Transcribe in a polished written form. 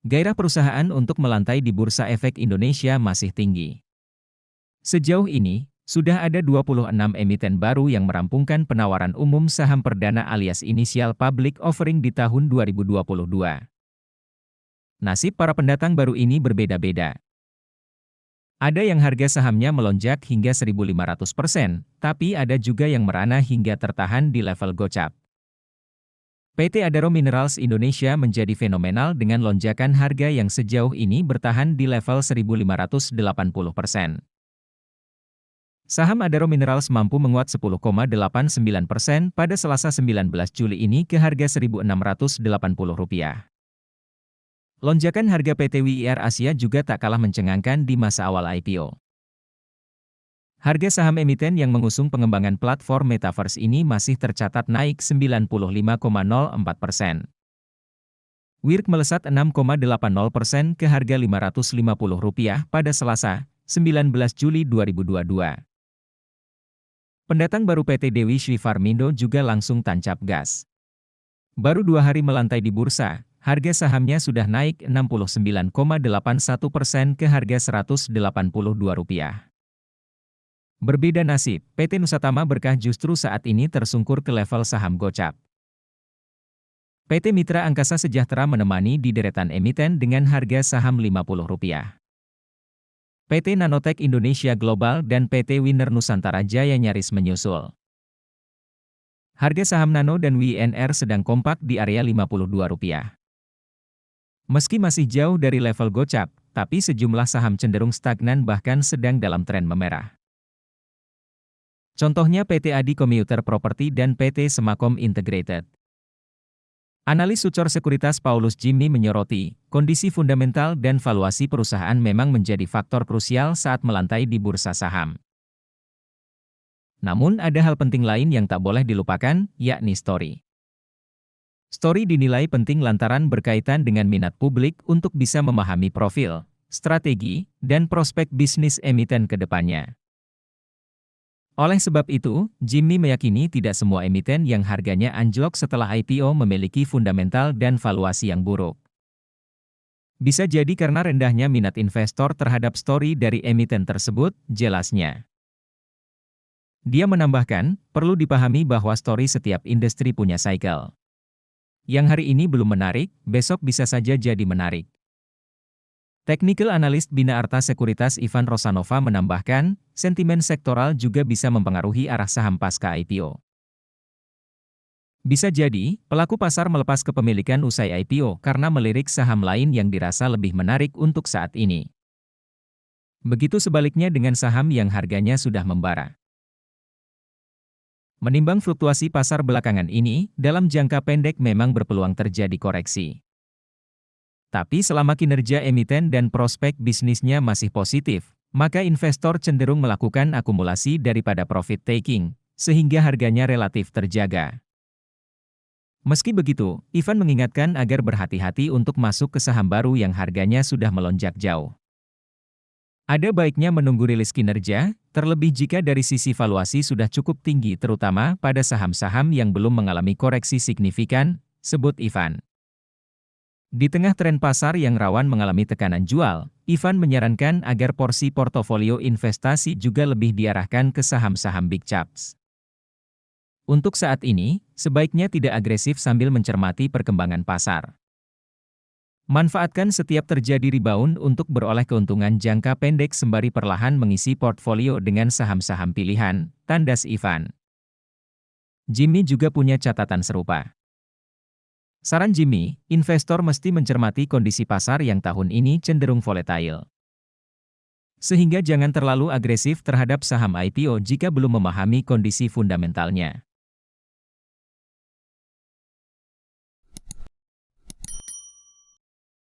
gairah perusahaan untuk melantai di Bursa Efek Indonesia masih tinggi. Sejauh ini, sudah ada 26 emiten baru yang merampungkan penawaran umum saham perdana alias initial public offering di tahun 2022. Nasib para pendatang baru ini berbeda-beda. Ada yang harga sahamnya melonjak hingga 1.500%, tapi ada juga yang merana hingga tertahan di level gocap. PT Adaro Minerals Indonesia menjadi fenomenal dengan lonjakan harga yang sejauh ini bertahan di level 1.580%. Saham Adaro Minerals mampu menguat 10,89% pada Selasa 19 Juli ini ke harga Rp1.680. Lonjakan harga PT WIR Asia juga tak kalah mencengangkan di masa awal IPO. Harga saham emiten yang mengusung pengembangan platform Metaverse ini masih tercatat naik 95,04%. WIRK melesat 6,80% ke harga Rp550 pada Selasa, 19 Juli 2022. Pendatang baru PT Dewi Shrifarmindo juga langsung tancap gas. Baru 2 hari melantai di bursa, harga sahamnya sudah naik 69,81% ke harga Rp182. Berbeda nasib, PT Nusatama Berkah justru saat ini tersungkur ke level saham gocap. PT Mitra Angkasa Sejahtera menemani di deretan emiten dengan harga saham Rp50. PT Nanotech Indonesia Global dan PT Winner Nusantara Jaya nyaris menyusul. Harga saham Nano dan WNR sedang kompak di area Rp52. Meski masih jauh dari level gocap, tapi sejumlah saham cenderung stagnan bahkan sedang dalam tren memerah. Contohnya PT Adi Commuter Property dan PT Semakom Integrated. Analis Sucor Sekuritas Paulus Jimmy menyoroti, kondisi fundamental dan valuasi perusahaan memang menjadi faktor krusial saat melantai di bursa saham. Namun ada hal penting lain yang tak boleh dilupakan, yakni story. Story dinilai penting lantaran berkaitan dengan minat publik untuk bisa memahami profil, strategi, dan prospek bisnis emiten ke depannya. Oleh sebab itu, Jimmy meyakini tidak semua emiten yang harganya anjlok setelah IPO memiliki fundamental dan valuasi yang buruk. Bisa jadi karena rendahnya minat investor terhadap story dari emiten tersebut, jelasnya. Dia menambahkan, perlu dipahami bahwa story setiap industri punya cycle. Yang hari ini belum menarik, besok bisa saja jadi menarik. Technical Analyst Bina Arta Sekuritas Ivan Rosanova menambahkan, sentimen sektoral juga bisa mempengaruhi arah saham pasca IPO. Bisa jadi, pelaku pasar melepas kepemilikan usai IPO karena melirik saham lain yang dirasa lebih menarik untuk saat ini. Begitu sebaliknya dengan saham yang harganya sudah membara. Menimbang fluktuasi pasar belakangan ini, dalam jangka pendek memang berpeluang terjadi koreksi. Tapi selama kinerja emiten dan prospek bisnisnya masih positif, maka investor cenderung melakukan akumulasi daripada profit taking, sehingga harganya relatif terjaga. Meski begitu, Ivan mengingatkan agar berhati-hati untuk masuk ke saham baru yang harganya sudah melonjak jauh. Ada baiknya menunggu rilis kinerja, terlebih jika dari sisi valuasi sudah cukup tinggi terutama pada saham-saham yang belum mengalami koreksi signifikan, sebut Ivan. Di tengah tren pasar yang rawan mengalami tekanan jual, Ivan menyarankan agar porsi portofolio investasi juga lebih diarahkan ke saham-saham big caps. Untuk saat ini, sebaiknya tidak agresif sambil mencermati perkembangan pasar. Manfaatkan setiap terjadi rebound untuk beroleh keuntungan jangka pendek sembari perlahan mengisi portfolio dengan saham-saham pilihan, tandas Ivan. Jimmy juga punya catatan serupa. Saran Jimmy, investor mesti mencermati kondisi pasar yang tahun ini cenderung volatile. Sehingga jangan terlalu agresif terhadap saham IPO jika belum memahami kondisi fundamentalnya.